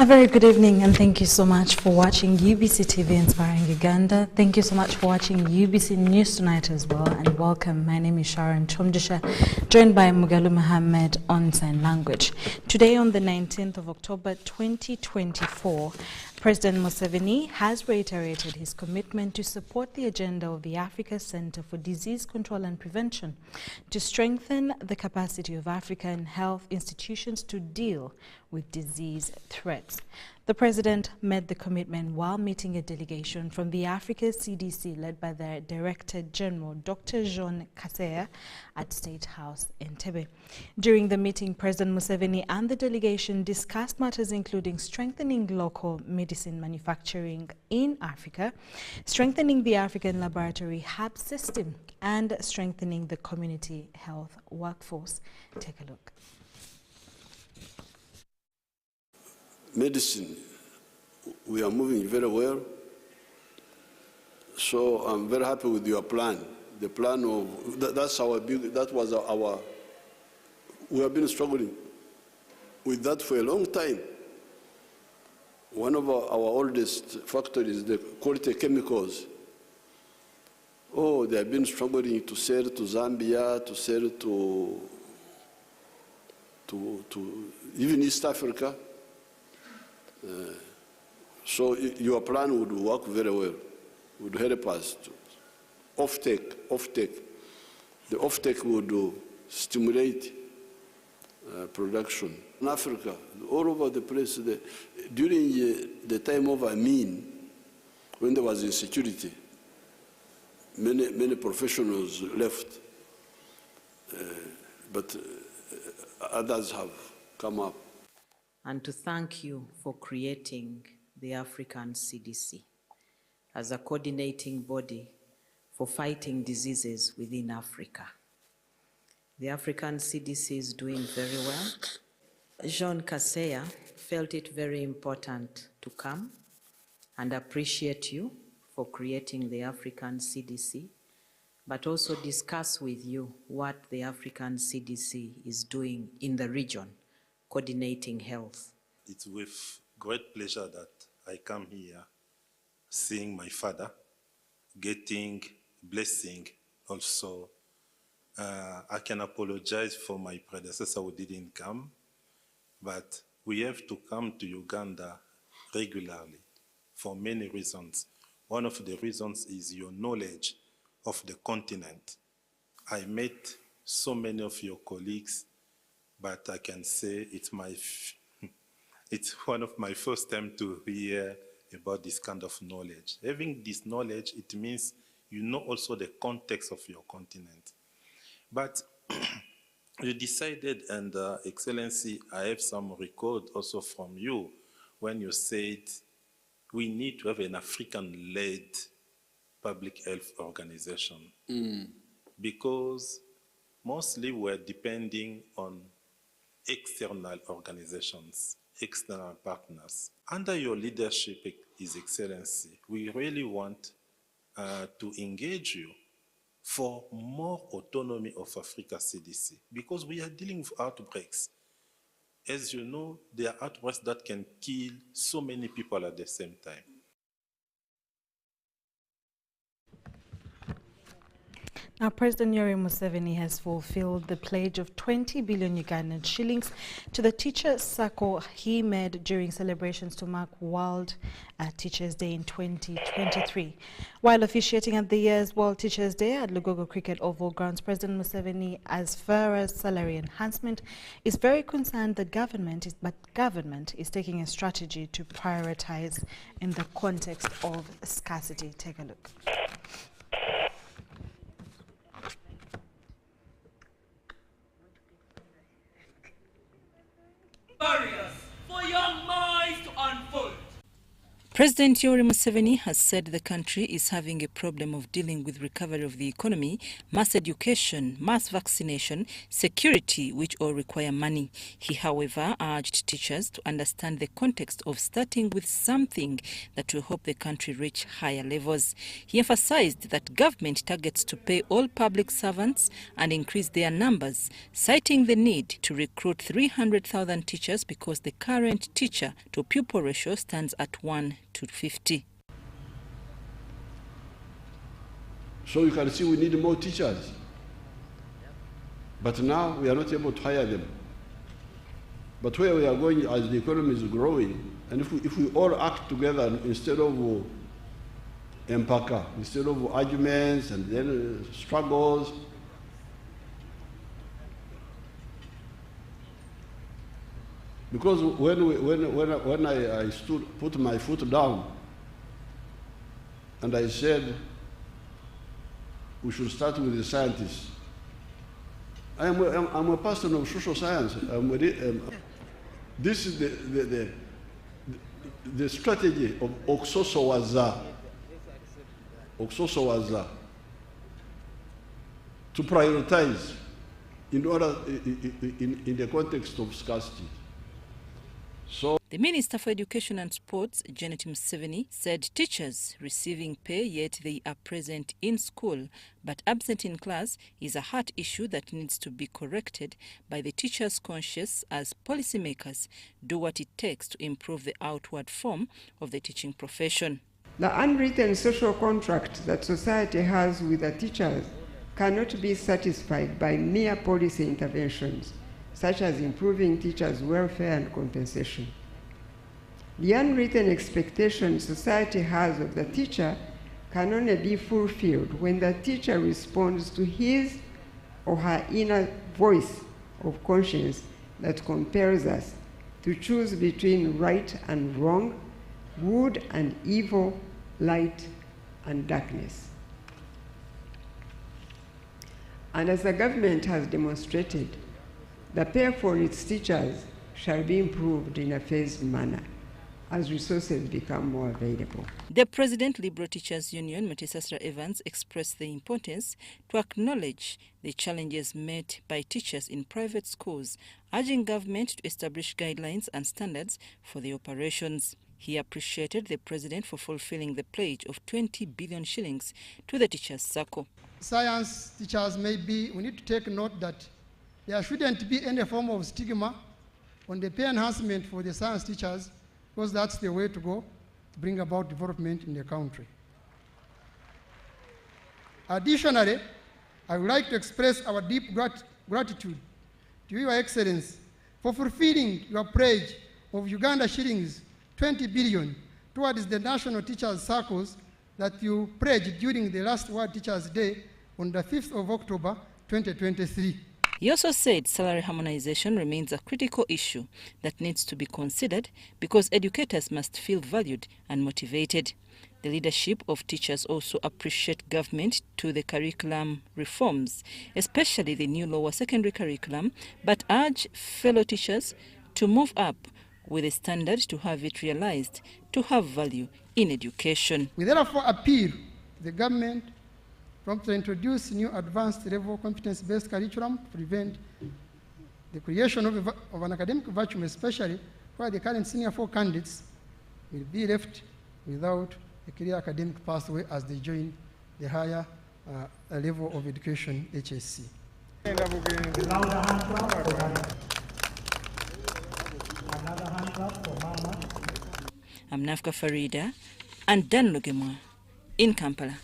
A very good evening and thank you so much for watching UBC TV Inspiring Uganda. Thank you so much for watching UBC News Tonight as well, and welcome. My name is Sharon Kyomugisha, joined by Mugalu Mohammed on Sign Language. Today on the 19th of October 2024, President Museveni has reiterated his commitment to support the agenda of the Africa Center for Disease Control and Prevention to strengthen the capacity of African health institutions to deal with disease threats. The president made the commitment while meeting a delegation from the Africa CDC led by their Director General, Dr. Sharon Kyomugisha, at State House in Entebbe. During the meeting, President Museveni and the delegation discussed matters including strengthening local medicine manufacturing in Africa, strengthening the African laboratory hub system, and strengthening the community health workforce. Take a look. Medicine, we are moving very well. So I'm very happy with your plan. The plan of, we have been struggling with that for a long time. One of our oldest factories, the quality chemicals, they have been struggling to sell to Zambia, to sell to even East Africa. So your plan would work very well, would help us to off-take. The off-take would stimulate production. In Africa, all over the place, during the time of Amin, when there was insecurity, many professionals left, but others have come up. And to thank you for creating the African CDC as a coordinating body for fighting diseases within Africa. The African CDC is doing very well. Sharon Kyomugisha felt it very important to come and appreciate you for creating the African CDC, but also discuss with you what the African CDC is doing in the region, coordinating health. It's with great pleasure that I come here, seeing my father, getting blessing also. I can apologize for my predecessor who didn't come, but we have to come to Uganda regularly for many reasons. One of the reasons is your knowledge of the continent. I met so many of your colleagues, but I can say it's one of my first time to hear about this kind of knowledge. Having this knowledge, it means you know also the context of your continent. But you decided, and Excellency, I have some record also from you, when you said we need to have an African-led public health organization. Because mostly we're depending on external organizations, external partners. Under your leadership, His Excellency, we really want to engage you for more autonomy of Africa CDC, because we are dealing with outbreaks. As you know, there are outbreaks that can kill so many people at the same time. Now, President Yoweri Museveni has fulfilled the pledge of 20 billion Ugandan shillings to the Teacher Circle he made during celebrations to mark World Teachers Day in 2023. While officiating at the year's World Teachers Day at Lugogo Cricket Oval Grounds, President Museveni, as far as salary enhancement, is very concerned that government is taking a strategy to prioritize in the context of scarcity. Take a look. Barriers for young minds to unfold. President Yoweri Museveni has said the country is having a problem of dealing with recovery of the economy, mass education, mass vaccination, security, which all require money. He, however, urged teachers to understand the context of starting with something that will help the country reach higher levels. He emphasized that government targets to pay all public servants and increase their numbers, citing the need to recruit 300,000 teachers because the current teacher-to-pupil ratio stands at 1 to 50. So you can see we need more teachers. But now we are not able to hire them. But where we are going as the economy is growing, and if we all act together instead of empaka, instead of arguments and then struggles, because when I put my foot down and I said we should start with the scientists, I'm a person of social science. This is the strategy of Oksosowaza. To prioritize in order in the context of scarcity. So the Minister for Education and Sports, Janet Museveni, said teachers receiving pay yet they are present in school but absent in class is a heart issue that needs to be corrected by the teachers conscious as policymakers do what it takes to improve the outward form of the teaching profession. The unwritten social contract that society has with the teachers cannot be satisfied by mere policy interventions, such as improving teachers' welfare and compensation. The unwritten expectation society has of the teacher can only be fulfilled when the teacher responds to his or her inner voice of conscience that compels us to choose between right and wrong, good and evil, light and darkness. And as the government has demonstrated, the pay for its teachers shall be improved in a phased manner as resources become more available. The President, Liberal Teachers Union, Mutisasra Evans, expressed the importance to acknowledge the challenges met by teachers in private schools, urging government to establish guidelines and standards for the operations. He appreciated the President for fulfilling the pledge of 20 billion shillings to the Teachers Circle. Science teachers we need to take note that there shouldn't be any form of stigma on the pay enhancement for the science teachers, because that's the way to go to bring about development in the country. Additionally, I would like to express our deep gratitude to Your Excellency for fulfilling your pledge of Uganda shillings 20 billion towards the national teachers' circles that you pledged during the last World Teachers' Day on the 5th of October 2023. He also said salary harmonization remains a critical issue that needs to be considered because educators must feel valued and motivated. The leadership of teachers also appreciate government to the curriculum reforms, especially the new lower secondary curriculum, but urge fellow teachers to move up with a standard to have it realized to have value in education. We therefore appeal to the government to introduce new advanced level competence-based curriculum to prevent the creation of an academic vacuum, especially where the current senior 4 candidates will be left without a clear academic pathway as they join the higher level of education, HSC. I'm Nafka Farida and Dan Lugema in Kampala.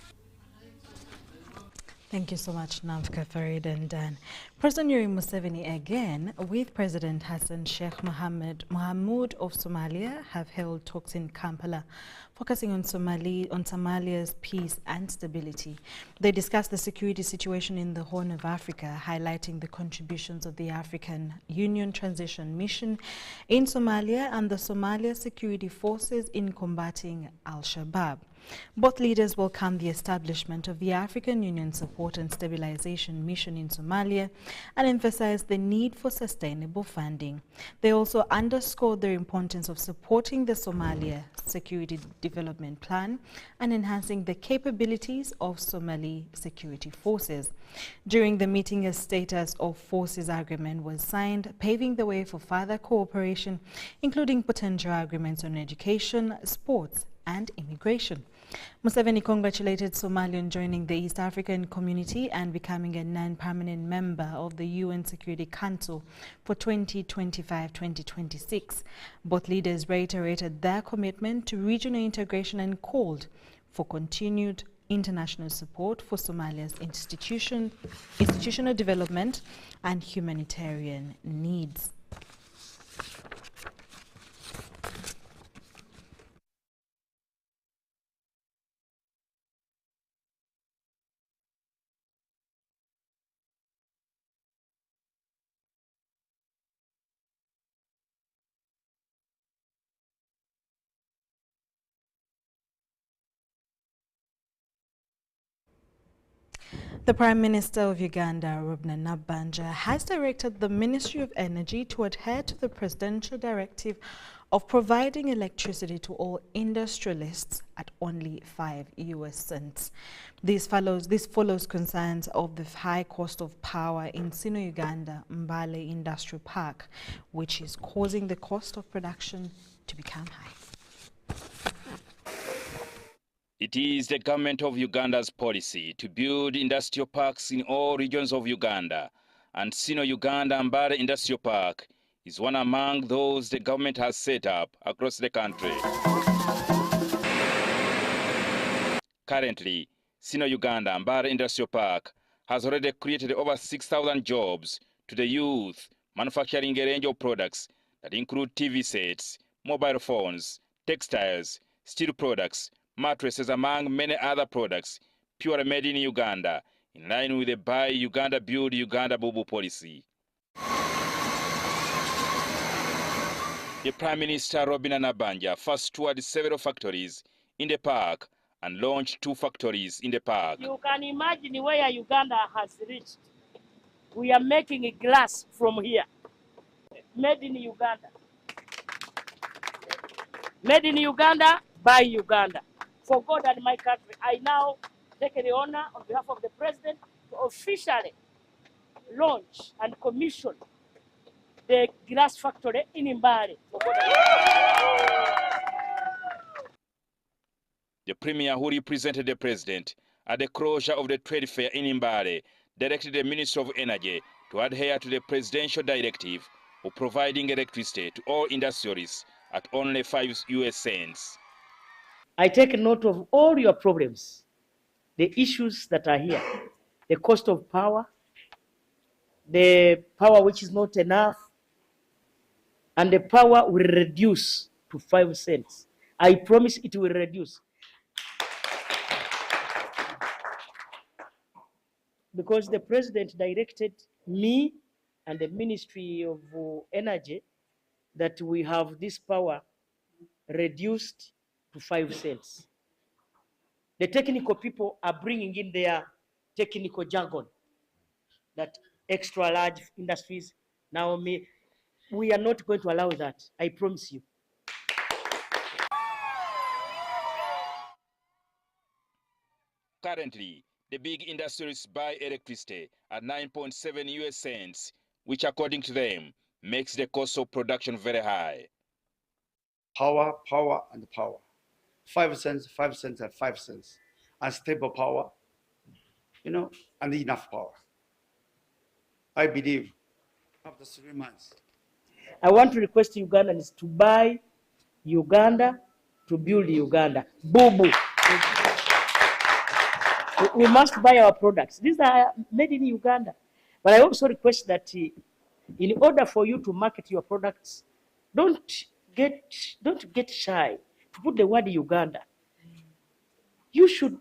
Thank you so much, Nafka, Farid and Dan. President Yoweri Museveni again with President Hassan Sheikh Mohamud of Somalia have held talks in Kampala, focusing on Somalia's peace and stability. They discussed the security situation in the Horn of Africa, highlighting the contributions of the African Union Transition Mission in Somalia and the Somalia Security Forces in combating Al-Shabaab. Both leaders welcomed the establishment of the African Union Support and Stabilization Mission in Somalia and emphasized the need for sustainable funding. They also underscored the importance of supporting the Somalia Security Development Plan and enhancing the capabilities of Somali security forces. During the meeting, a status of forces agreement was signed, paving the way for further cooperation, including potential agreements on education, sports, and immigration. Museveni congratulated Somalia on joining the East African community and becoming a non-permanent member of the UN Security Council for 2025-2026. Both leaders reiterated their commitment to regional integration and called for continued international support for Somalia's institutional development and humanitarian needs. The Prime Minister of Uganda, Robert Nabanja, has directed the Ministry of Energy to adhere to the presidential directive of providing electricity to all industrialists at only 5 US cents. This follows concerns of the high cost of power in Sino-Uganda Mbale Industrial Park, which is causing the cost of production to become high. It is the government of Uganda's policy to build industrial parks in all regions of Uganda, and Sino-Uganda Mbale Industrial Park is one among those the government has set up across the country. Currently, Sino-Uganda Mbale Industrial Park has already created over 6,000 jobs to the youth, manufacturing a range of products that include TV sets, mobile phones, textiles, steel products, mattresses, among many other products, purely made in Uganda, in line with the Buy Uganda, Build Uganda Bubu policy. The Prime Minister, Robert Nabanja, first toured several factories in the park and launched 2 factories in the park. You can imagine where Uganda has reached. We are making a glass from here, made in Uganda. Made in Uganda, by Uganda. For God and my country, I now take the honor on behalf of the President to officially launch and commission the glass factory in Mbale. The Premier, who represented the President at the closure of the trade fair in Mbale, directed the Minister of Energy to adhere to the presidential directive of providing electricity to all industrialists at only 5 US cents. I take note of all your problems, the issues that are here, the cost of power, the power which is not enough, and the power will reduce to 5 cents. I promise it will reduce. Because the President directed me and the Ministry of Energy that we have this power reduced to 5 cents. The technical people are bringing in their technical jargon that extra large industries now may. We are not going to allow that, I promise you. Currently, the big industries buy electricity at 9.7 US cents, which according to them makes the cost of production very high. Power, power, and power. 5 cents, 5 cents, and 5 cents. Unstable power, and enough power. I believe after 3 months. I want to request Ugandans to buy Uganda, to build Uganda. Boo-boo. We must buy our products. These are made in Uganda. But I also request that in order for you to market your products, don't get shy to put the word Uganda. You should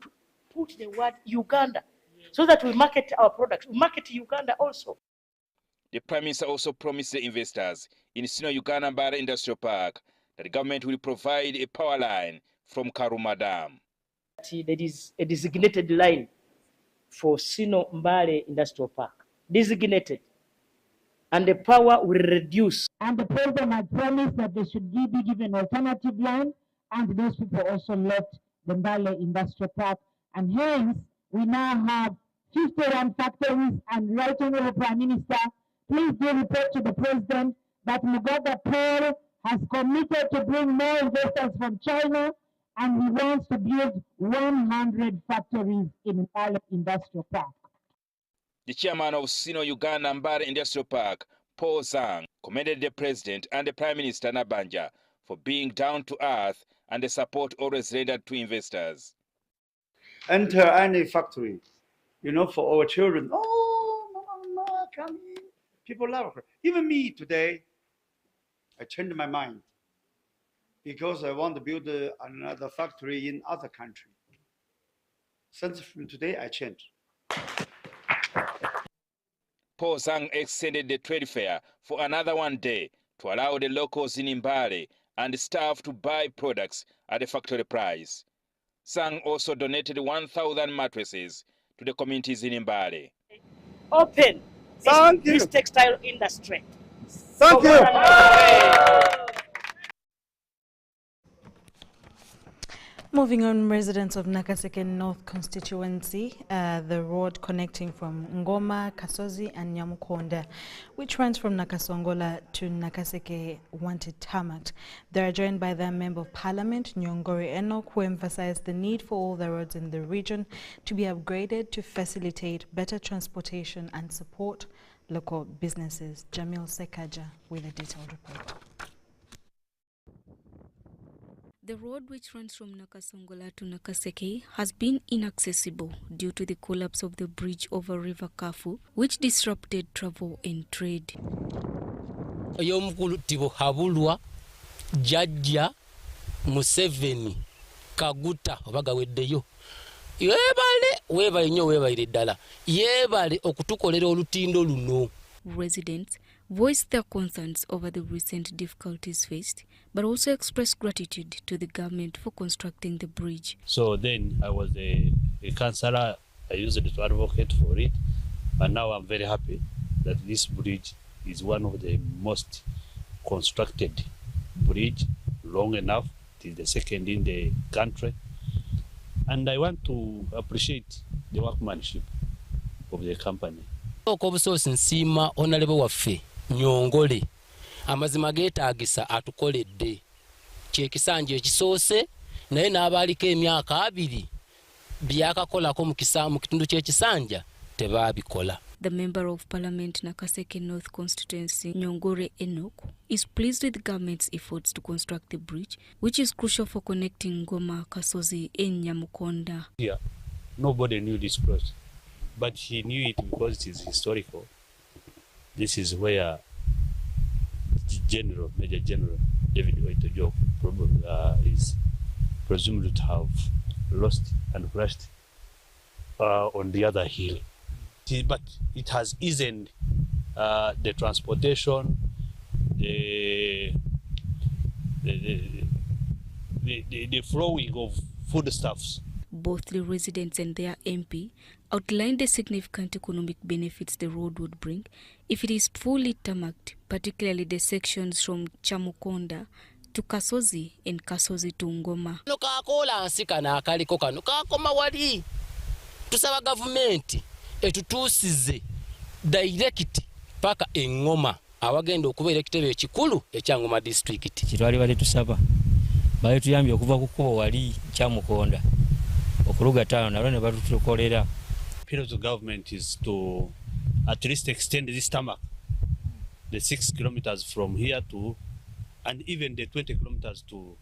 put the word Uganda so that we market our products. We market Uganda also. The Prime Minister also promised the investors in Sino-Uganda Mbale Industrial Park that the government will provide a power line from Karuma Dam. there is a designated line for Sino Mbale Industrial Park. Designated. And the power will reduce. And the president had promised that they should be given alternative land, and those people also left the Mbale Industrial Park. And hence, we now have 51 factories, and Right Honorable Prime Minister, please do report to the president that Mugabe Paul has committed to bring more investors from China, and he wants to build 100 factories in Mbale Industrial Park. The chairman of Sino-Uganda Mbale Industrial Park, Paul Zhang, commended the president and the Prime Minister Nabanja for being down to earth and the support always rendered to investors. Enter any factory, for our children. Oh, mama, come in. People love her. Even me today, I changed my mind because I want to build another factory in other country. Since from today, I changed. Paul Zhang extended the trade fair for another one day to allow the locals in Mbale and staff to buy products at the factory price. Zhang also donated 1,000 mattresses to the communities in Mbale. Open this textile industry. Thank you. Moving on, residents of Nakaseke North constituency, the road connecting from Ngoma, Kasozi and Nyamukonda, which runs from Nakasongola to Nakaseke, wanted tarmacked. They are joined by their Member of Parliament, Nyongori Enoch, who emphasized the need for all the roads in the region to be upgraded to facilitate better transportation and support local businesses. Jamil Sekaja with a detailed report. The road, which runs from Nakasongola to Nakaseke, has been inaccessible due to the collapse of the bridge over River Kafu, which disrupted travel and trade. Yomukulu tibo habulwa jajja Museveni Kaguta obagaweddeyo webale ddala yebale okutukolera olutindo luno. Residents voiced their concerns over the recent difficulties faced, but also expressed gratitude to the government for constructing the bridge. So then I was a councillor. I used it to advocate for it, and now I'm very happy that this bridge is one of the most constructed bridge, long enough. It is the second in the country, and I want to appreciate the workmanship of the company. Okobusosi nsima onalebe waffe Nyongole amazima geetaagisa atukoledde kyekisanja ekisoose naye n'abaaliko emyaka 2 byakakolako mu kitundu ky'ekisanja tebaabikola. The Member of Parliament Nakaseke North constituency, Nyongore Enoch, is pleased with the government's efforts to construct the bridge, which is crucial for connecting Ngoma, Kasozi and Nyamukonda. Yeah, nobody knew this project, but he knew it because it is historical. This is where Major General David Oitojo is presumed to have lost and crashed on the other hill. But it has eased the transportation, the flowing of foodstuffs. Both the residents and their MP outlined the significant economic benefits the road would bring if it is fully tarmacked, particularly the sections from Chamukonda to Kasozi and Kasozi to Ngoma. Kakola nsika na akaliko kano kakoma wali tusaba government etutusize direct paka Engoma awagenda okubeera ekitebe ekikulu ekya Ngoma district. Kitwali bali tusaba bali tuyambye okuva ku kubo wali Chamukonda okuluga tano nalo ne batutukolera. Appeal to government is to at least extend this tarmac, the 6 kilometers from here to, and even the 20 kilometers to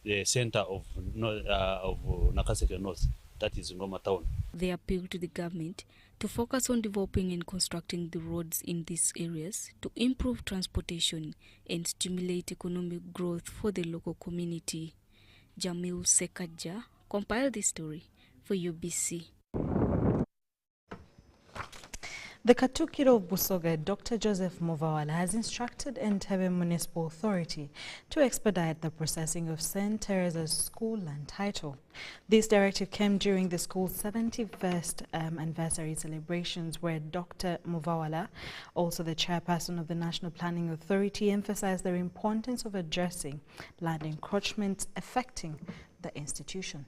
the center of Nakaseke North, that is Ngoma town. They appeal to the government to focus on developing and constructing the roads in these areas to improve transportation and stimulate economic growth for the local community. Jamil Sekaja compiled this story for UBC. The Katukiro of Busoga, Dr. Joseph Muvawala, has instructed Entebbe Municipal Authority to expedite the processing of St. Teresa's school land title. This directive came during the school's 71st anniversary celebrations, where Dr. Muvawala, also the chairperson of the National Planning Authority, emphasized the importance of addressing land encroachments affecting the institution.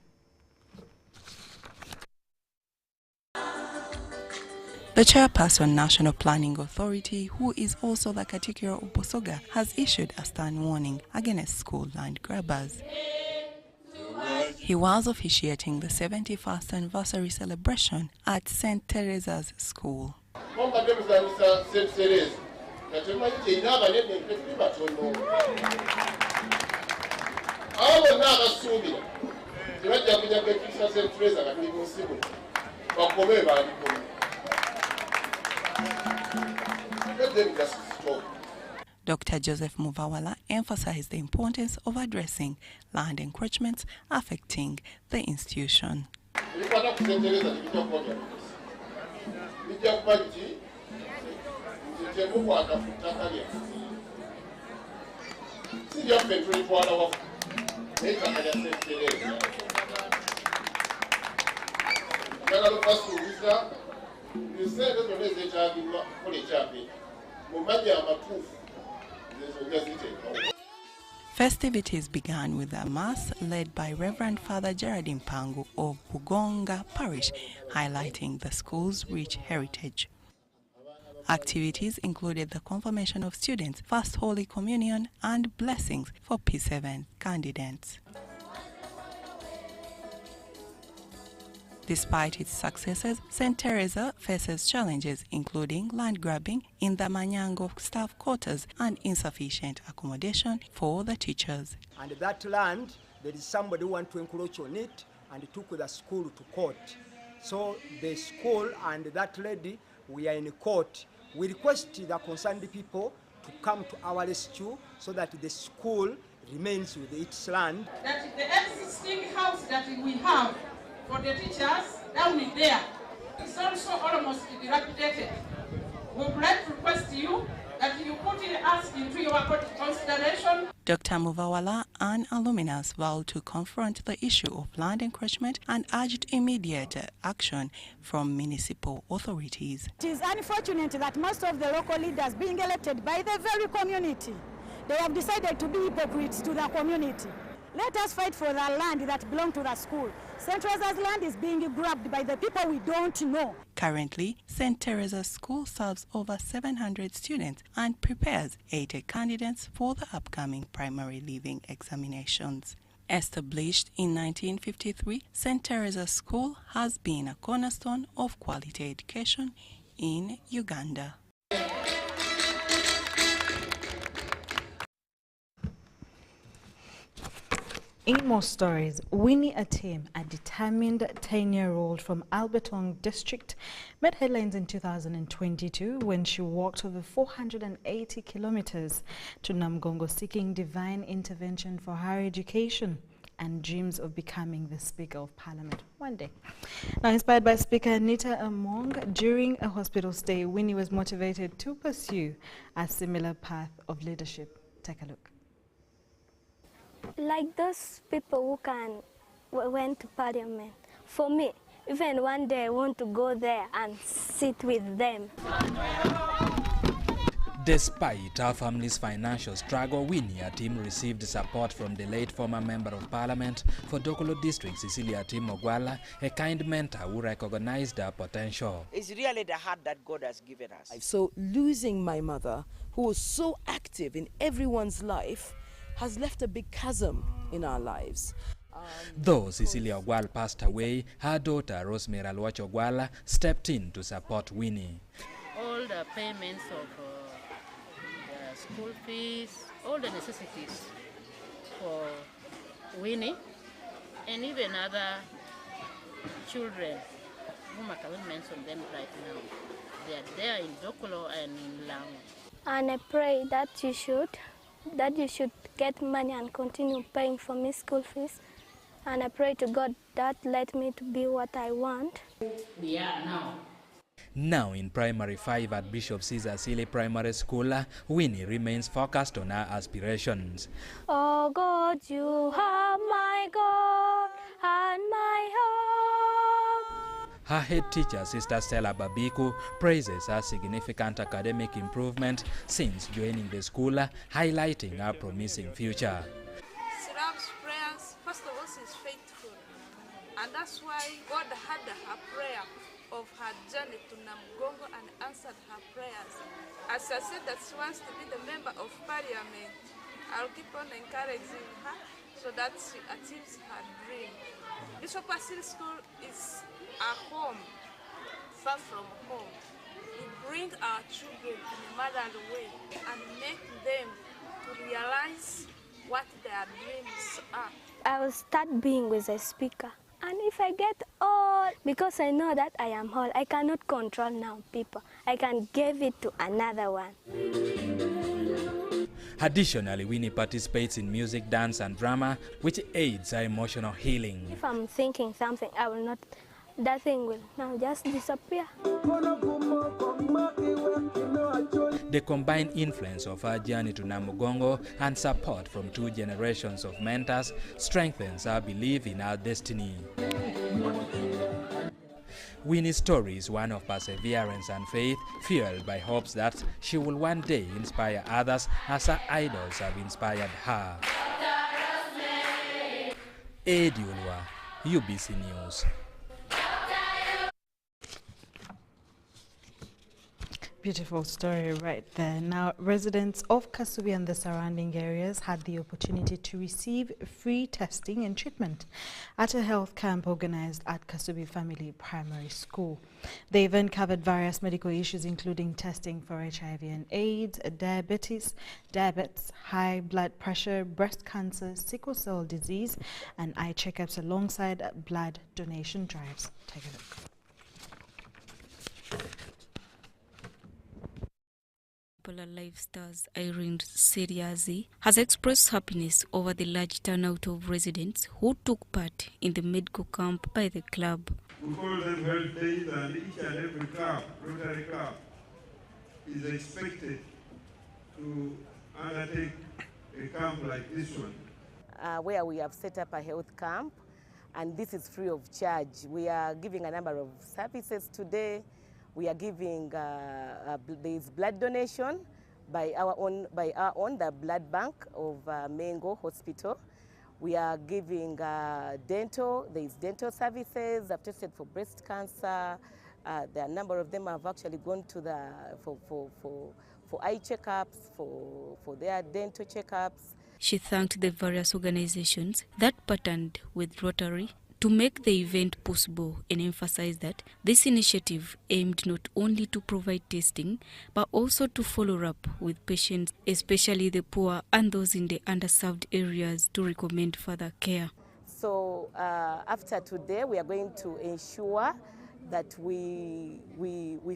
The chairperson, National Planning Authority, who is also the Katikiro of Busoga, has issued a stern warning against school land grabbers. He was officiating the 71st anniversary celebration at St. Teresa's School. Dr. Joseph Muvawala emphasized the importance of addressing land encroachments affecting the institution. Festivities began with a mass led by Reverend Father Gerardine Pangu of Bugonga Parish, highlighting the school's rich heritage. Activities included the confirmation of students, First Holy Communion, and blessings for P7 candidates. Despite its successes, St. Teresa faces challenges including land grabbing in the Manyango staff quarters and insufficient accommodation for the teachers. And that land, there is somebody who wants to encroach on it and took the school to court. So the school and that lady, we are in court. We request the concerned people to come to our rescue so that the school remains with its land. That the existing house that we have for the teachers down there is also almost dilapidated. We would like to request you that you put us into your consideration. Dr. Muvawala and alumnus vowed to confront the issue of land encroachment and urged immediate action from municipal authorities. It is unfortunate that most of the local leaders being elected by the very community, they have decided to be hypocrites to the community. Let us fight for the land that belongs to the school. St. Teresa's land is being grabbed by the people we don't know. Currently, St. Teresa's School serves over 700 students and prepares 80 candidates for the upcoming primary leaving examinations. Established in 1953, St. Teresa's School has been a cornerstone of quality education in Uganda. In more stories, Winnie Atim, a determined 10-year-old from Albertong district, made headlines in 2022 when she walked over 480 kilometers to Namgongo seeking divine intervention for her education and dreams of becoming the Speaker of Parliament one day. Now, inspired by Speaker Anita Among, during a hospital stay, Winnie was motivated to pursue a similar path of leadership. Take a look. Like those people who went to Parliament. For me, even one day I want to go there and sit with them. Despite her family's financial struggle, Winnie Atim received support from the late former Member of Parliament for Dokolo District, Cecilia Atim Ogwala, a kind mentor who recognized her potential. It's really the heart that God has given us. So losing my mother, who was so active in everyone's life, has left a big chasm in our lives. Though Cecilia Ogwala passed away, her daughter Rosemary Alwach Ogwala stepped in to support Winnie. All the payments of the school fees, all the necessities for Winnie and even other children whom I cannot mention them right now. They are there in Dokolo and in Lamu. And I pray that you should get money and continue paying for me school fees. And I pray to God that let me to be what I want. We are now. Now in Primary 5 at Bishop Caesar Seeley Primary School, Winnie remains focused on her aspirations. Oh God, you are my God and my hope. Her head teacher, Sister Stella Babiku, praises her significant academic improvement since joining the school, highlighting her promising future. She loves prayers. First of all, she's faithful. And that's why God heard her prayer of her journey to Namugongo and answered her prayers. As I said that she wants to be the member of parliament, I'll keep on encouraging her so that she achieves her dream. Bishop Seeley School is our home, far from home. We bring our children in a motherly way and make them to realize what their dreams are. I will start being with a speaker. And if I get old, because I know that I am old, I cannot control now people. I can give it to another one. Additionally, Winnie participates in music, dance and drama, which aids her emotional healing. If I'm thinking something, I will not, that thing will now just disappear. The combined influence of her journey to Namugongo and support from 2 generations of mentors strengthens her belief in her destiny. Winnie's story is one of perseverance and faith, fueled by hopes that she will one day inspire others as her idols have inspired her. Ediulwa, UBC News. Beautiful story right there. Now, residents of Kasubi and the surrounding areas had the opportunity to receive free testing and treatment at a health camp organized at Kasubi Family Primary School. The event covered various medical issues including testing for HIV and AIDS, diabetes, high blood pressure, breast cancer, sickle cell disease, and eye checkups alongside blood donation drives. Take a look. Popular Life stars Irene Seriazi has expressed happiness over the large turnout of residents who took part in the medical camp by the club. We call them health days, and each and every club, Rotary Club, is expected to undertake a camp like this one. Where we have set up a health camp, and this is free of charge. We are giving a number of services today. We are giving this blood donation by our own, the blood bank of Mengo Hospital. We are giving dental. There is dental services. I've tested for breast cancer. There are a number of them have actually gone to the for eye checkups, for their dental checkups. She thanked the various organizations that partnered with Rotary to make the event possible and emphasized that this initiative aimed not only to provide testing but also to follow up with patients, especially the poor and those in the underserved areas, to recommend further care. So after today, we are going to ensure that we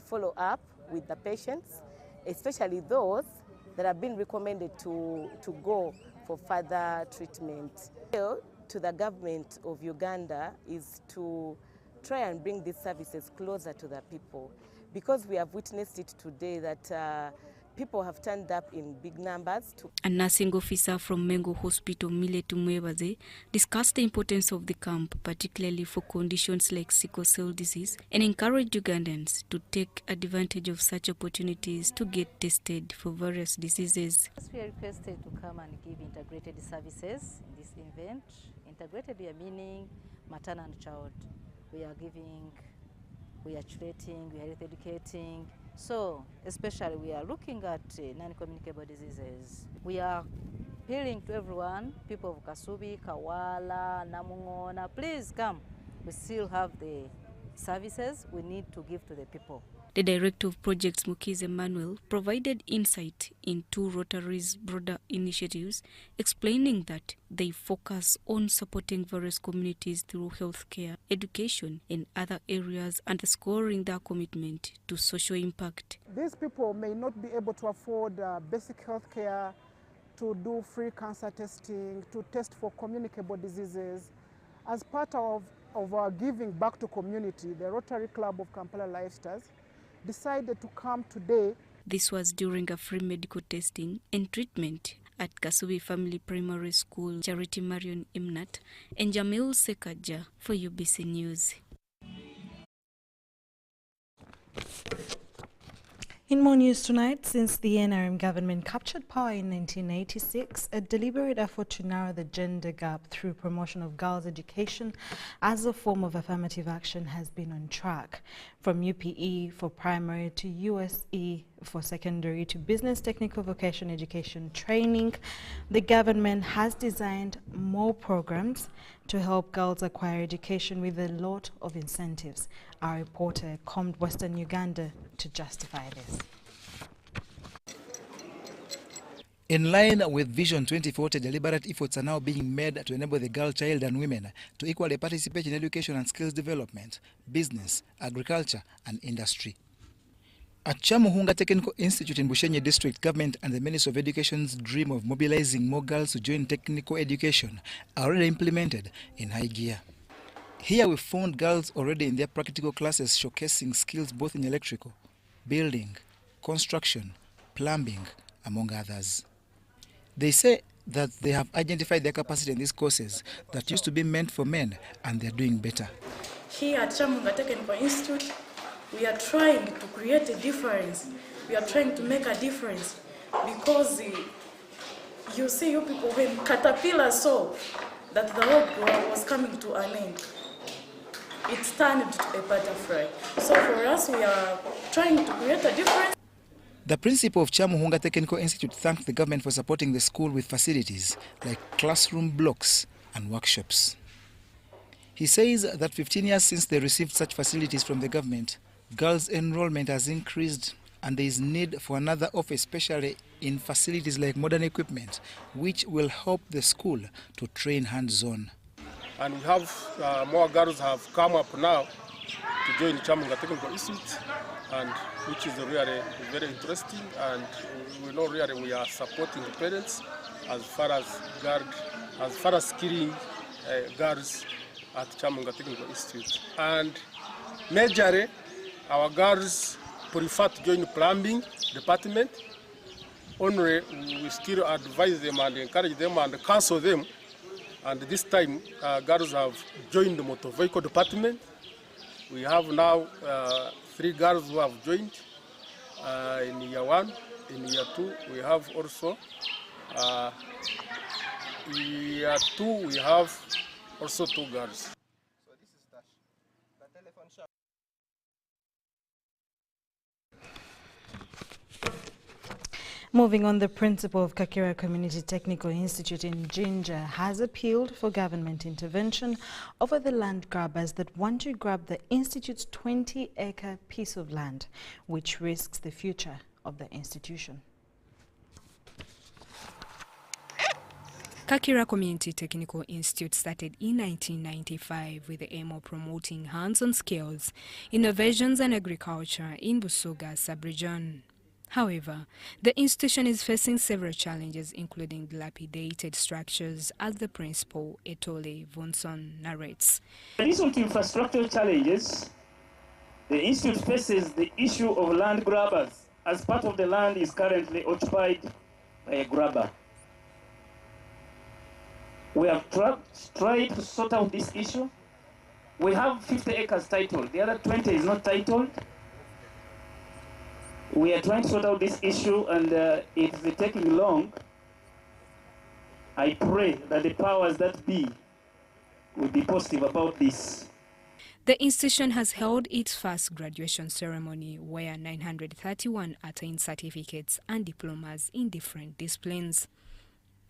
follow up with the patients, especially those that have been recommended to go for further treatment. To the government of Uganda is to try and bring these services closer to the people, because we have witnessed it today that people have turned up in big numbers. A nursing officer from Mengo Hospital, Miletu Mwebaze, discussed the importance of the camp, particularly for conditions like sickle cell disease, and encouraged Ugandans to take advantage of such opportunities to get tested for various diseases. We are requested to come and give integrated services in this event. Integrated, we are meaning maternal and child. We are giving, we are treating, we are health educating. So, especially we are looking at non-communicable diseases. We are appealing to everyone, people of Kasubi, Kawala, Namungona, please come. We still have the services we need to give to the people. The Director of Projects, Mukize Emmanuel, provided insight into Rotary's broader initiatives, explaining that they focus on supporting various communities through healthcare, education, and other areas, underscoring their commitment to social impact. These people may not be able to afford basic healthcare, to do free cancer testing, to test for communicable diseases. As part of our giving back to community, the Rotary Club of Kampala Lifestars decided to come today. This was during a free medical testing and treatment at Kasubi Family Primary School. Charity Marion Imnat and Jamil Sekaja for UBC News. In more news tonight, since the NRM government captured power in 1986, a deliberate effort to narrow the gender gap through promotion of girls' education as a form of affirmative action has been on track. From UPE for primary to USE for secondary to business technical vocational education training, the government has designed more programs to help girls acquire education with a lot of incentives. Our reporter combed Western Uganda to justify this. In line with Vision 2040, deliberate efforts are now being made to enable the girl child and women to equally participate in education and skills development, business, agriculture and industry. At Kyamuhunga Technical Institute in Bushenyi District, government and the Ministry of Education's dream of mobilizing more girls to join technical education are already implemented in high gear. Here we found girls already in their practical classes showcasing skills both in electrical, building, construction, plumbing, among others. They say that they have identified their capacity in these courses that used to be meant for men, and they're doing better. Here at Kyamuhunga Technical Institute, we are trying to create a difference. We are trying to make a difference because you see, you people, when Caterpillar saw that the road was coming to an end, it turned to a butterfly. So for us, we are trying to create a difference. The principal of Kyamuhunga Technical Institute thanked the government for supporting the school with facilities like classroom blocks and workshops. He says that 15 years since they received such facilities from the government, girls' enrollment has increased and there is need for another office, especially in facilities like modern equipment, which will help the school to train hands-on. And we have more girls have come up now to join Kyamuhunga Technical Institute, and which is really very interesting, and we know really we are supporting the parents as far as skilling girls at Kyamuhunga Technical Institute. And majorly our girls prefer to join the plumbing department. Only we still advise them and encourage them and counsel them. And this time, girls have joined the motor vehicle department. We have now 3 girls who have joined in year 1. In year 2, we have also year 2 we have also 2 girls. Moving on, the principal of Kakira Community Technical Institute in Jinja has appealed for government intervention over the land grabbers that want to grab the institute's 20-acre piece of land, which risks the future of the institution. Kakira Community Technical Institute started in 1995 with the aim of promoting hands-on skills, innovations and agriculture in Busoga sub-region. However, the institution is facing several challenges, including dilapidated structures, as the principal, Etole Vonson, narrates. In addition to infrastructural challenges, the institute faces the issue of land grabbers, as part of the land is currently occupied by a grabber. We have tried to sort out this issue. We have 50 acres titled, the other 20 is not titled. We are trying to sort out this issue, and it is taking long. I pray that the powers that be will be positive about this. The institution has held its first graduation ceremony where 931 attained certificates and diplomas in different disciplines.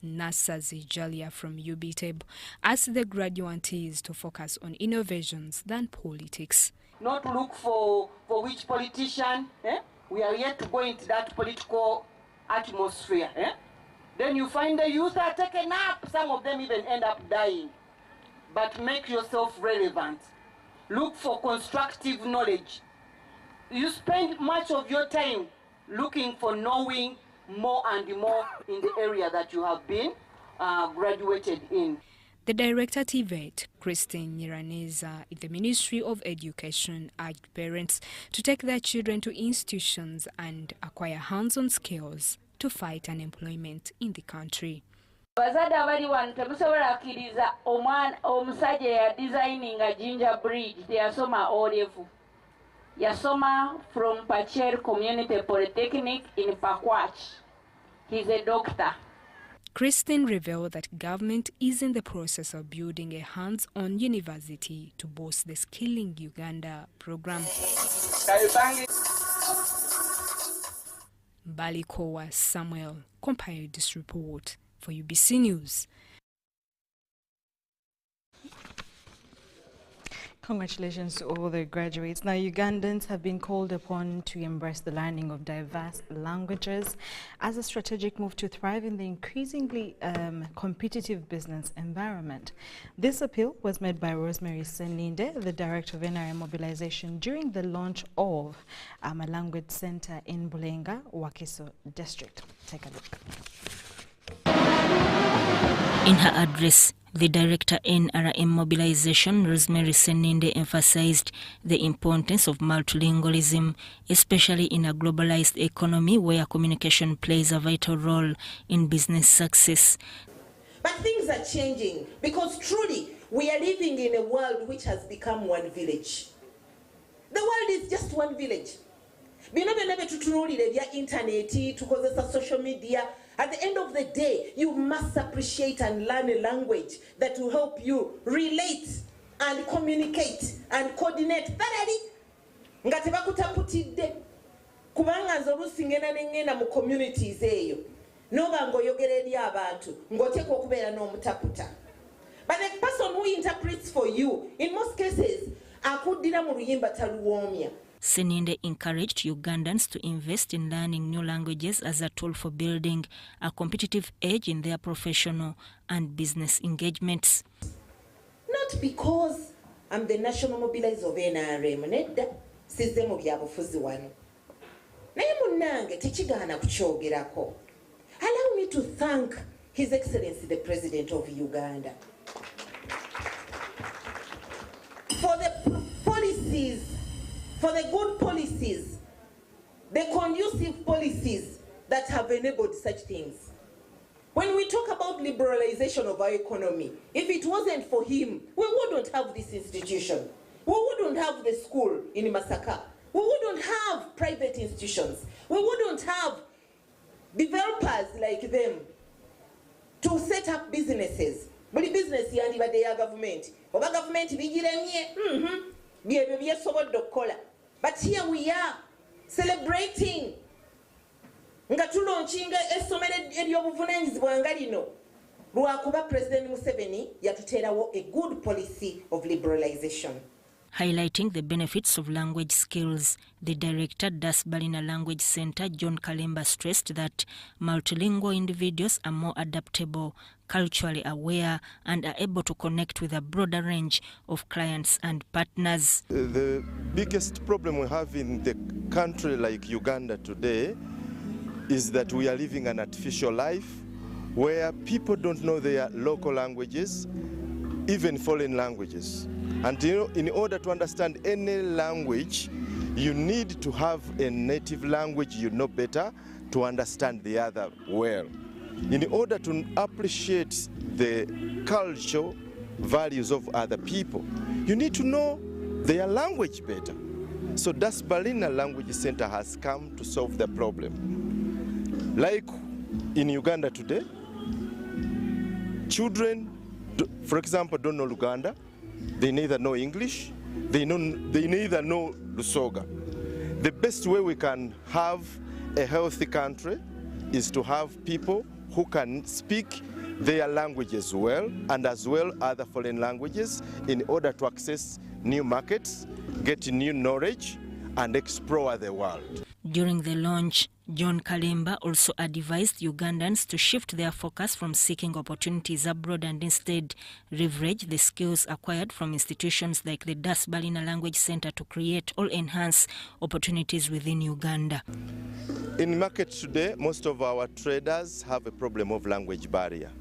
Nasazi Jalia from UBTEB asked the graduates to focus on innovations than politics. Not look for which politician, we are yet to go into that political atmosphere. Then you find the youth are taken up, some of them even end up dying. But make yourself relevant. Look for constructive knowledge. You spend much of your time looking for knowing more and more in the area that you have been graduated in. The director TVET, Christine Nyiraneza, in the Ministry of Education, urged parents to take their children to institutions and acquire hands-on skills to fight unemployment in the country. Bazadde abali wano temusobola akkiriza omusajja ya designing a ginger bridge teyasoma O level. Yasoma from Pachel Community Polytechnic in Pakwach. He's a doctor. Christine revealed that government is in the process of building a hands-on university to boost the Skilling Uganda program. Balikowa Samuel compiled this report for UBC News. Congratulations to all the graduates. Now, Ugandans have been called upon to embrace the learning of diverse languages as a strategic move to thrive in the increasingly competitive business environment. This appeal was made by Rosemary Seninde, the Director of NRM Mobilization, during the launch of a language center in Bulenga, Wakiso District. Take a look. In her address, the Director NRM Mobilization, Rosemary Seninde, emphasized the importance of multilingualism, especially in a globalized economy where communication plays a vital role in business success. But things are changing because truly we are living in a world which has become one village. The world is just one village. Bino byonna tutunuulira ebya internet, tukozesa social media. At the end of the day, you must appreciate and learn a language that will help you relate and communicate and coordinate thoroughly. Nga tebakutaputidde kubanga nze oluusi ngenda mu communities eyo noba ng'oyogera eri abantu ng'oteekwa okubeera n'omutaputa. But the person who interprets for you, in most cases, akuddira mu luyimba taluwoomya. Seninde encouraged Ugandans to invest in learning new languages as a tool for building a competitive edge in their professional and business engagements. Not because I'm the national mobilizer of NRM, nedda sizze mu byabufuzi wano. Naye munnange tekigaana kukyogerako. Allow me to thank His Excellency the President of Uganda for the policies, for the good policies, the conducive policies that have enabled such things. When we talk about liberalization of our economy, if it wasn't for him, we wouldn't have this institution. We wouldn't have the school in Masaka. We wouldn't have private institutions. We wouldn't have developers like them to set up businesses. Buli business yandibadde ya government. Oba government bigiremye, byebyo byesobodde okukola. But here we are celebrating nga tulaunchinga essomero ery'obuvunaanyizibwa nga lino lwakuba President Museveni yatuteerawo a good policy of liberalization. Highlighting the benefits of language skills, the director, Das Balina Language Center, John Kalemba, stressed that multilingual individuals are more adaptable, culturally aware, and are able to connect with a broader range of clients and partners. The biggest problem we have in the country like Uganda today is that we are living an artificial life where people don't know their local languages, even foreign languages. And in order to understand any language, you need to have a native language you know better to understand the other well. In order to appreciate the cultural values of other people, you need to know their language better. So Das Balina Language Center has come to solve the problem. Like in Uganda today, children, for example, don't know Luganda. They neither know English, they neither know Lusoga. The best way we can have a healthy country is to have people who can speak their languages well, and as well other foreign languages, in order to access new markets, get new knowledge, and explore the world. During the launch, John Kalemba also advised Ugandans to shift their focus from seeking opportunities abroad and instead leverage the skills acquired from institutions like the Das Balina Language Center to create or enhance opportunities within Uganda. In market today, most of our traders have a problem of language barrier.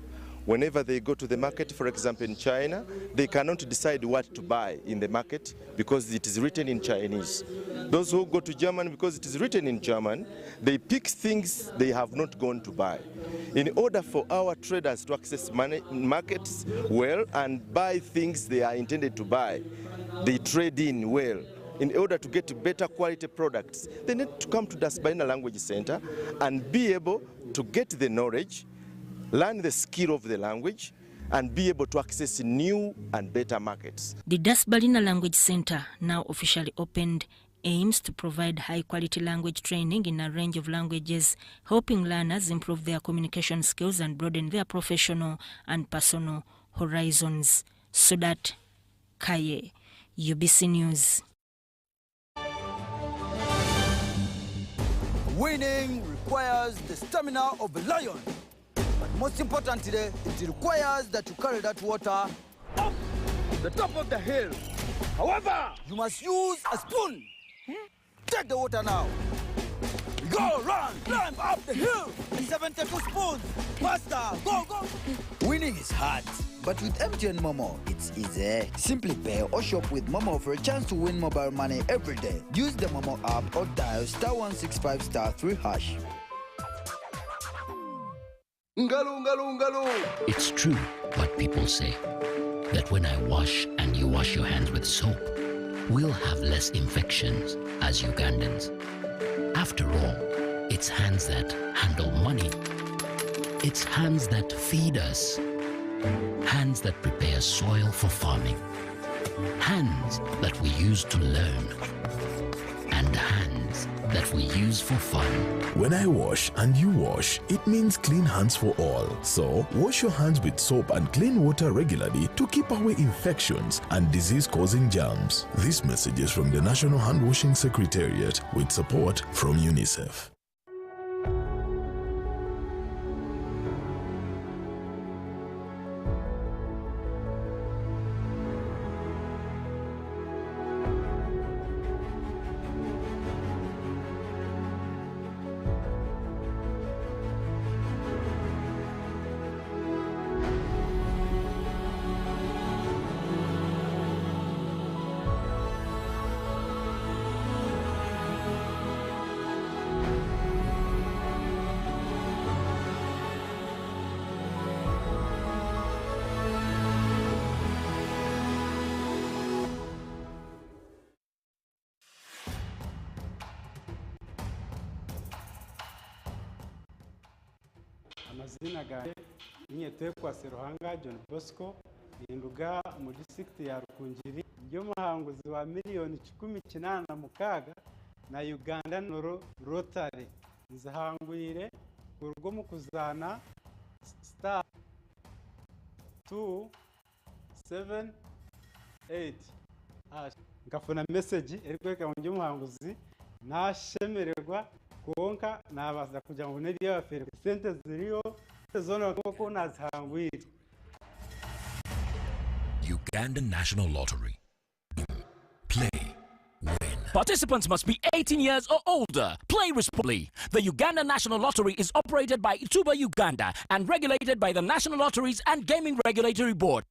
whenever they go to the market, for example in China, they cannot decide what to buy in the market because it is written in Chinese. Those who go to Germany, because it is written in German, they pick things they have not gone to buy. In order for our traders to access markets well and buy things they are intended to buy, they trade in well. In order to get better quality products, they need to come to Dasbalina Language Center and be able to get the knowledge, learn the skill of the language, and be able to access new and better markets. The Dasbalina Language Center, now officially opened, aims to provide high-quality language training in a range of languages, helping learners improve their communication skills and broaden their professional and personal horizons. Sudat Kaye, UBC News. Winning requires the stamina of a lion. But most importantly, it requires that you carry that water up the top of the hill. However, you must use a spoon. Take the water now. Go, run, climb up the hill. 72 spoons. Faster, go, go. Winning is hard, but with MTN Momo, it's easy. Simply pay or shop with Momo for a chance to win mobile money every day. Use the Momo app or dial *165*3#. It's true what people say, that when I wash and you wash your hands with soap, we'll have less infections as Ugandans. After all, it's hands that handle money. It's hands that feed us. Hands that prepare soil for farming. Hands that we use to learn. And hands that we use for fun. When I wash and you wash, it means clean hands for all. So, wash your hands with soap and clean water regularly to keep away infections and disease-causing germs. This message is from the National Hand Washing Secretariat with support from UNICEF. amazina ganjye nyete kwa Seruhanga John Bosco induga mu district ya Rukungiri y'umuhanguzi wa miliyoni 18 na Uganda Noro Rotary nzahangwire urwo mu kuzana star 278 ngafuna message erikweka mu umuhanguzi nashemererwa konka nabaza kugira ngo neri yabafere sente ziriyo zona koko nazihangwire. Uganda National Lottery. Play, win. Participants must be 18 years or older. Play responsibly. The Uganda National Lottery is operated by Ituba Uganda and regulated by the National Lotteries and Gaming Regulatory Board.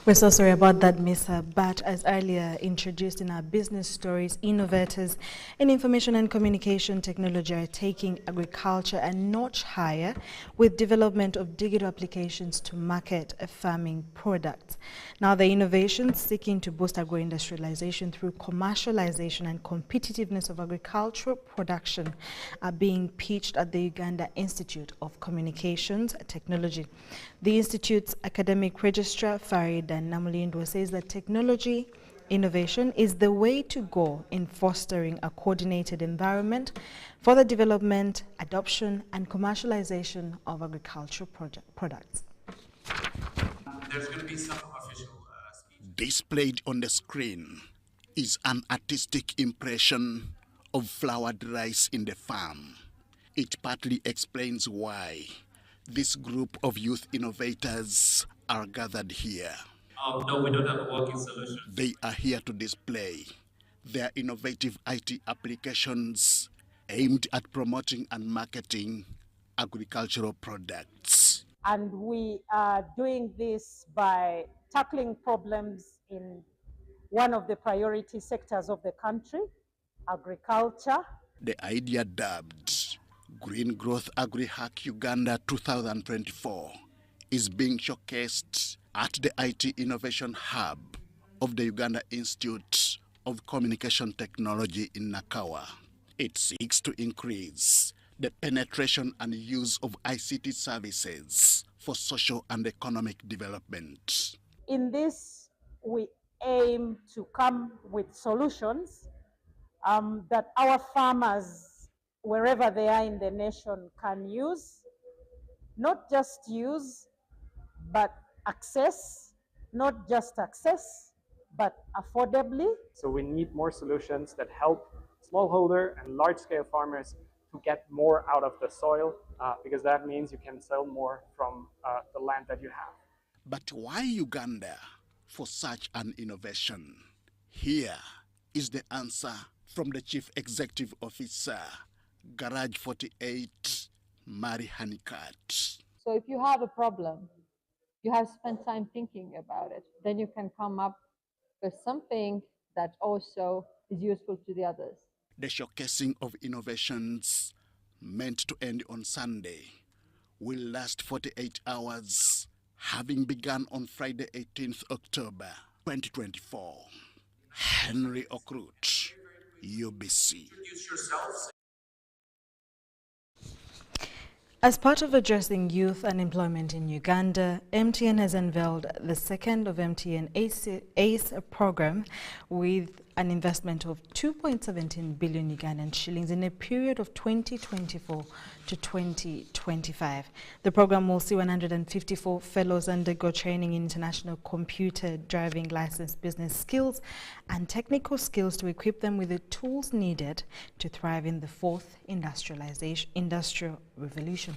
We're so sorry about that, Misa, but as earlier introduced in our business stories, innovators in information and communication technology are taking agriculture a notch higher with development of digital applications to market farming products. Now, the innovations seeking to boost agro-industrialization through commercialization and competitiveness of agricultural production are being pitched at the Uganda Institute of Communications Technology. The Institute's academic registrar, Farid Namulindwa, says that technology innovation is the way to go in fostering a coordinated environment for the development, adoption, and commercialization of agricultural products. There's going to be some official speech. Displayed on the screen is an artistic impression of flowered rice in the farm. It partly explains why this group of youth innovators are gathered here. No, we don't have a working solution. They are here to display their innovative IT applications aimed at promoting and marketing agricultural products. And we are doing this by tackling problems in one of the priority sectors of the country, agriculture. The idea, dubbed Green Growth Agri-Hack Uganda 2024, is being showcased at the IT Innovation Hub of the Uganda Institute of Communication Technology in Nakawa. It seeks to increase the penetration and use of ICT services for social and economic development. In this, we aim to come with solutions that our farmers, wherever they are in the nation, can use, not just use, but access, not just access, but affordably. So we need more solutions that help smallholder and large-scale farmers to get more out of the soil, because that means you can sell more from the land that you have. But why Uganda for such an innovation? Here is the answer from the Chief Executive Officer, Garage 48, Mari Hanikat. So if you have a problem, you have spent time thinking about it, then you can come up with something that also is useful to the others. The showcasing of innovations meant to end on Sunday will last 48 hours, having begun on Friday 18th October 2024. Henry Okrut, UBC. As part of addressing youth unemployment in Uganda, MTN has unveiled the second of MTN ACE program with an investment of 2.17 billion Ugandan shillings in a period of 2024 to 2025. The program will see 154 fellows undergo training in international computer driving license business skills and technical skills to equip them with the tools needed to thrive in the fourth industrial revolution.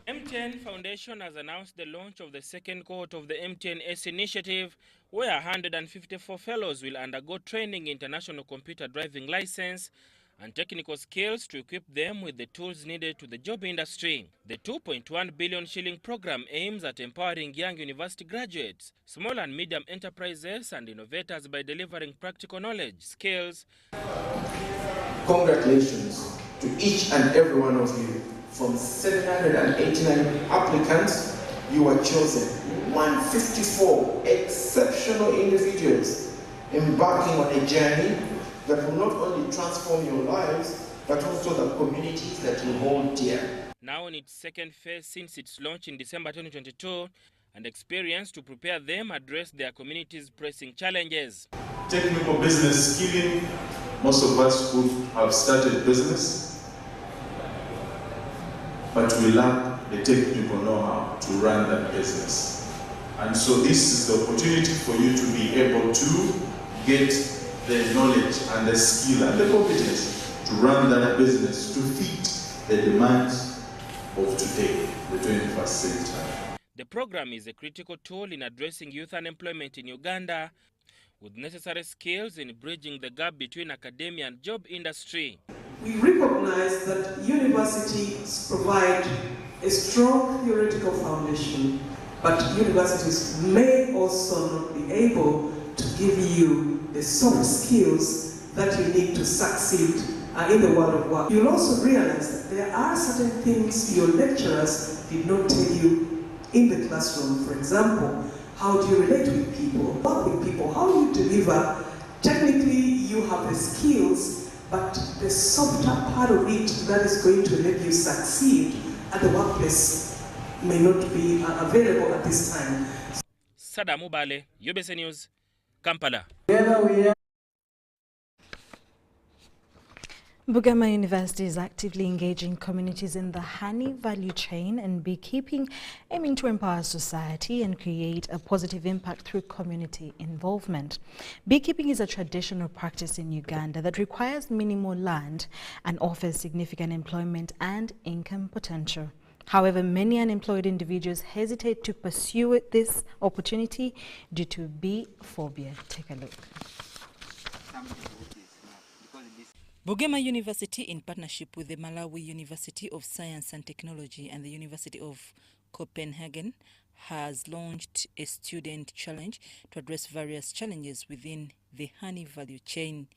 MTN Foundation has announced the launch of the second cohort of the MTN ACE initiative, where 154 fellows will undergo training in international computer driving license and technical skills to equip them with the tools needed to the job industry. The 2.1 billion shilling program aims at empowering young university graduates, small and medium enterprises and innovators by delivering practical knowledge, skills. Congratulations to each and every one of you. From 789 applicants, you were chosen. 154 exceptional individuals embarking on a journey that will not only transform your lives, but also the communities that you hold dear. Now in its second phase since its launch in December 2022, and experience to prepare them address their community's pressing challenges. Technical business skilling, most of us who have started business, but we lack the technical know-how to run that business. And so this is the opportunity for you to be able to get the knowledge and the skill and the competence to run that business to fit the demands of today, the 21st century. The program is a critical tool in addressing youth unemployment in Uganda, with necessary skills in bridging the gap between academia and job industry. We recognize that universities provide a strong theoretical foundation, but universities may also not be able to give you the soft skills that you need to succeed in the world of work. You'll also realize that there are certain things your lecturers did not tell you in the classroom. For example, how do you relate with people, work with people, how do you deliver? Technically, you have the skills, but the softer part of it that is going to let you succeed at the workplace may not be available at this time. Sadamu Bale, UBC News, Kampala. Bugama University is actively engaging communities in the honey value chain and beekeeping, aiming to empower society and create a positive impact through community involvement. Beekeeping is a traditional practice in Uganda that requires minimal land and offers significant employment and income potential. However, many unemployed individuals hesitate to pursue this opportunity due to bee phobia. Take a look. Bugema University, in partnership with the Malawi University of Science and Technology and the University of Copenhagen, has launched a student challenge to address various challenges within the honey value chain.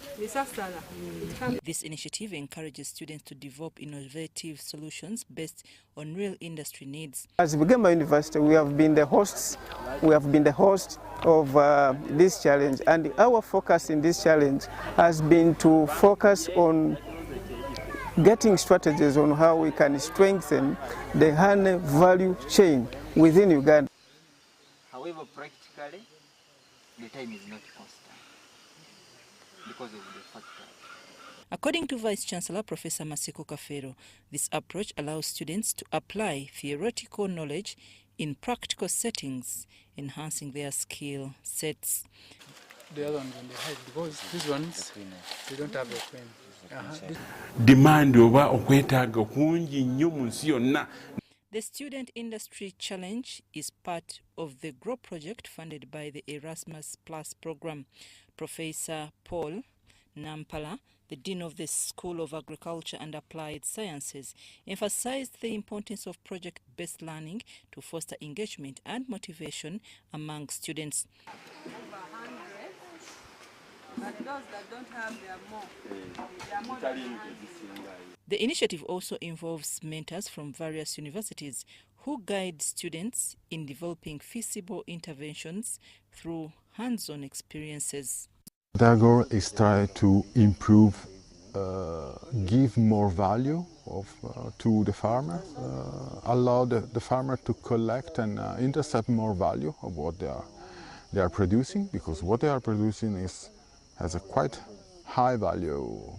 This initiative encourages students to develop innovative solutions based on real industry needs. As Bugema University, we have been the hosts. We have been the host of this challenge, and our focus in this challenge has been to focus on getting strategies on how we can strengthen the honey value chain within Uganda. However, practically, the time is not constant because of the factor. According to Vice Chancellor Professor Masiko Kafero, this approach allows students to apply theoretical knowledge in practical settings, enhancing their skill sets. The other ones on the height, because these ones, they don't have a queen. Demand over okwetaaga kungi nnyo mu nsi yonna. The Student Industry Challenge is part of the GROW project funded by the Erasmus Plus program. Professor Paul Nampala, the Dean of the School of Agriculture and Applied Sciences, emphasized the importance of project-based learning to foster engagement and motivation among students. But those that don't have, they are more The initiative also involves mentors from various universities who guide students in developing feasible interventions through hands-on experiences. Their goal is try to improve, give more value to the farmer, allow the farmer to collect and intercept more value of what they are producing, because what they are producing has a quite high value.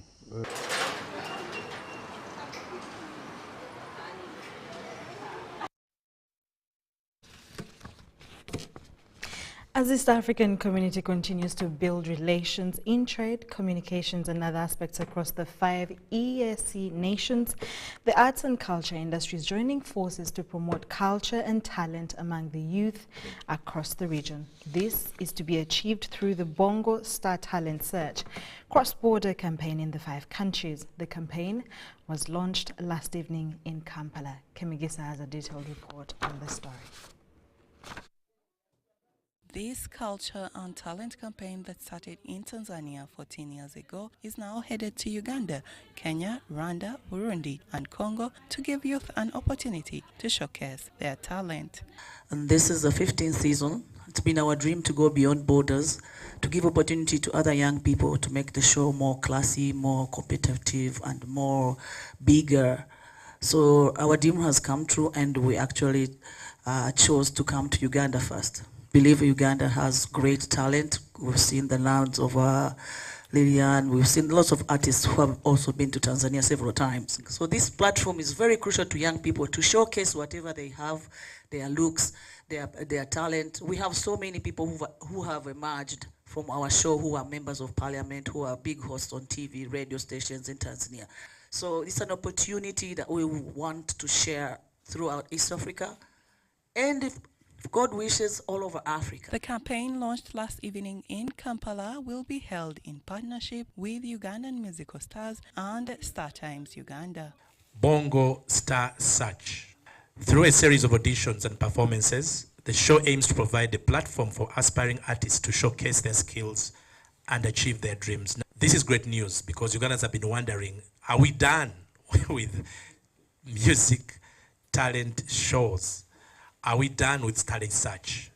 As the East African community continues to build relations in trade, communications and other aspects across the 5 EAC nations, the arts and culture industry is joining forces to promote culture and talent among the youth across the region. This is to be achieved through the Bongo Star Talent Search cross-border campaign in the 5 countries. The campaign was launched last evening in Kampala. Kyomugisha has a detailed report on the story. This culture and talent campaign that started in Tanzania 14 years ago is now headed to Uganda, Kenya, Rwanda, Burundi and Congo to give youth an opportunity to showcase their talent. And this is the 15th season. It's been our dream to go beyond borders, to give opportunity to other young people to make the show more classy, more competitive and more bigger. So our dream has come true and we actually chose to come to Uganda first. Believe Uganda has great talent. We've seen the lands of Lillian. We've seen lots of artists who have also been to Tanzania several times. So this platform is very crucial to young people to showcase whatever they have, their looks, their talent. We have so many people who have emerged from our show who are members of parliament, who are big hosts on TV, radio stations in Tanzania. So it's an opportunity that we want to share throughout East Africa and if God wishes, all over Africa. The campaign, launched last evening in Kampala, will be held in partnership with Ugandan musical stars and Star Times Uganda. Bongo Star Search. Through a series of auditions and performances, the show aims to provide a platform for aspiring artists to showcase their skills and achieve their dreams. Now, this is great news because Ugandans have been wondering, are we done with music talent shows? Are we done with talent search?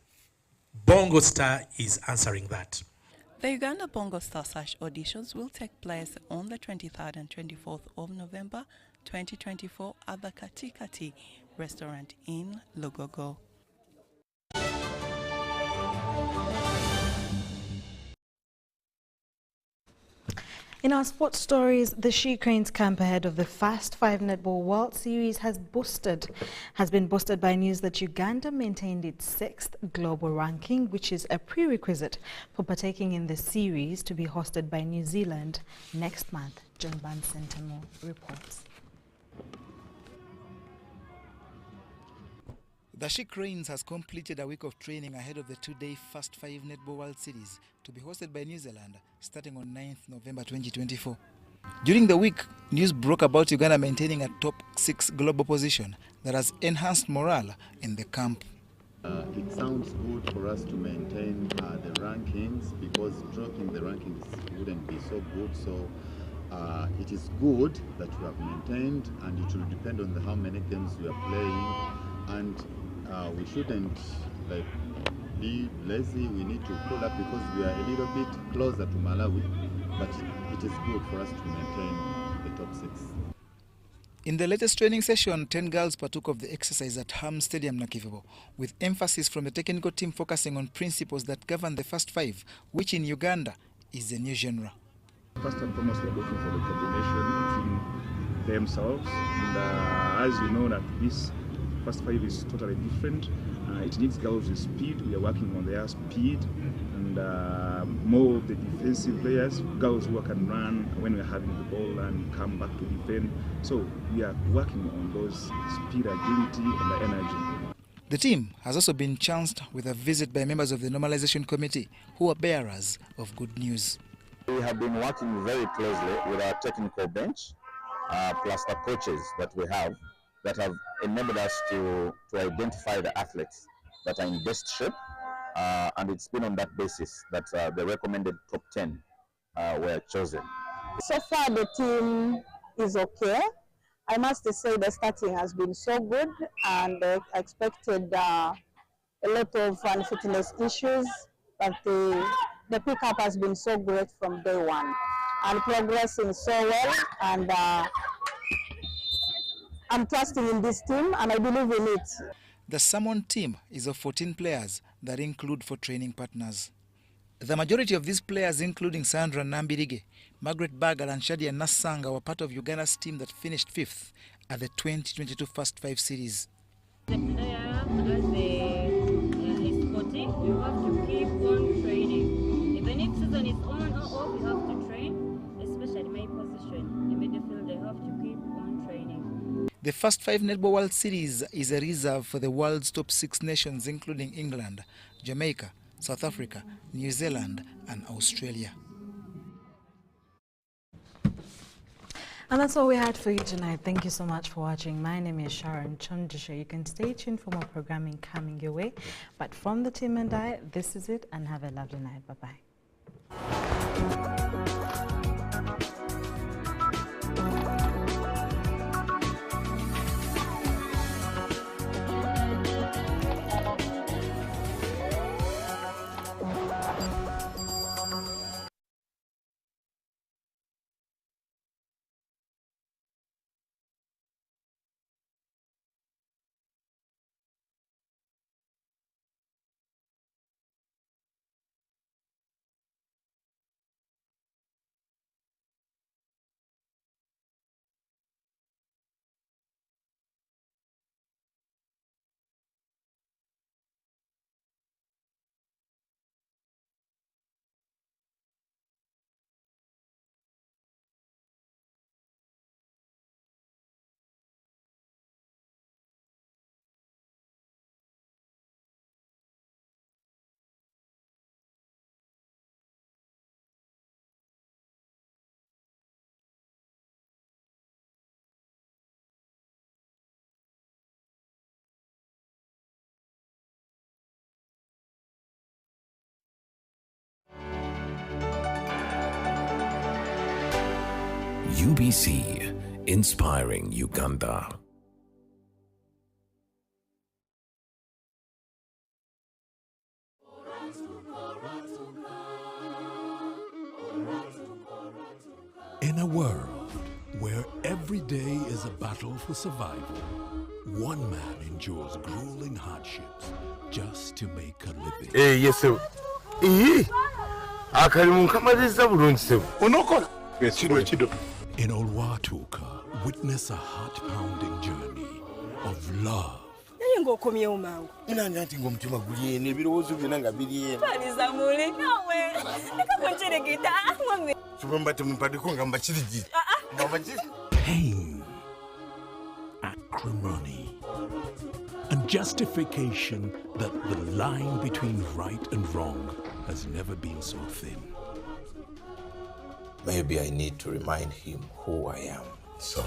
Bongo Star is answering that. The Uganda Bongo Star Search auditions will take place on the 23rd and 24th of November 2024 at the Katikati restaurant in Lugogo. In our sports stories, the She Cranes camp ahead of the Fast 5 Netball World Series has been boosted by news that Uganda maintained its 6th global ranking, which is a prerequisite for partaking in the series to be hosted by New Zealand next month. John Van Sentinel reports. The She Cranes has completed a week of training ahead of the two-day Fast 5 Netball World Series to be hosted by New Zealand starting on 9th November 2024. During the week, news broke about Uganda maintaining a top 6 global position that has enhanced morale in the camp. It sounds good for us to maintain the rankings because dropping the rankings wouldn't be so good. So it is good that we have maintained, and it will depend on how many games we are playing. And we shouldn't be lazy. We need to pull up because we are a little bit closer to Malawi, but it is good for us to maintain the top 6. In the latest training session, 10 girls partook of the exercise at Ham Stadium, Nakivubo, with emphasis from the technical team focusing on principles that govern the Fast 5, which in Uganda is a new genre. First and foremost, we are looking for the combination between themselves, and as you know that this Fast 5 is totally different. It needs girls with speed. We are working on their speed, and more of the defensive players, girls who can run when we are having the ball and come back to defend. So we are working on those speed, agility, and the energy. The team has also been chanced with a visit by members of the normalization committee, who are bearers of good news. We have been working very closely with our technical bench, plus the coaches that we have, that have enabled us to identify the athletes that are in best shape, and it's been on that basis that the recommended top 10 were chosen. So far the team is okay. I must say the starting has been so good, and I expected a lot of unfitness issues, but the pickup has been so great from day one and progressing so well, and I'm trusting in this team and I believe in it. The summoned team is of 14 players that include 4 training partners. The majority of these players, including Sandra Nambirige, Margaret Bagal and Shadia Nassanga, were part of Uganda's team that finished 5th at the 2022 Fast 5 series. The player, as is sporting, you have to keep on training. Even if season is on or off, you have to train, especially my position. The midfield, they have to keep on training. The Fast 5 Netball World Series is a reserve for the world's top 6 nations, including England, Jamaica, South Africa, New Zealand, and Australia. And that's all we had for you tonight. Thank you so much for watching. My name is Sharon Kyomugisha. You can stay tuned for more programming coming your way. But from the team and I, this is it, and have a lovely night. Bye-bye. UBC, inspiring Uganda. In a world where every day is a battle for survival, one man endures grueling hardships just to make a living. Yes, sir. In Olwatuka, witness a heart-pounding journey of love. Pain, acrimony, and justification that the line between right and wrong has never been so thin. Maybe I need to remind him who I am. So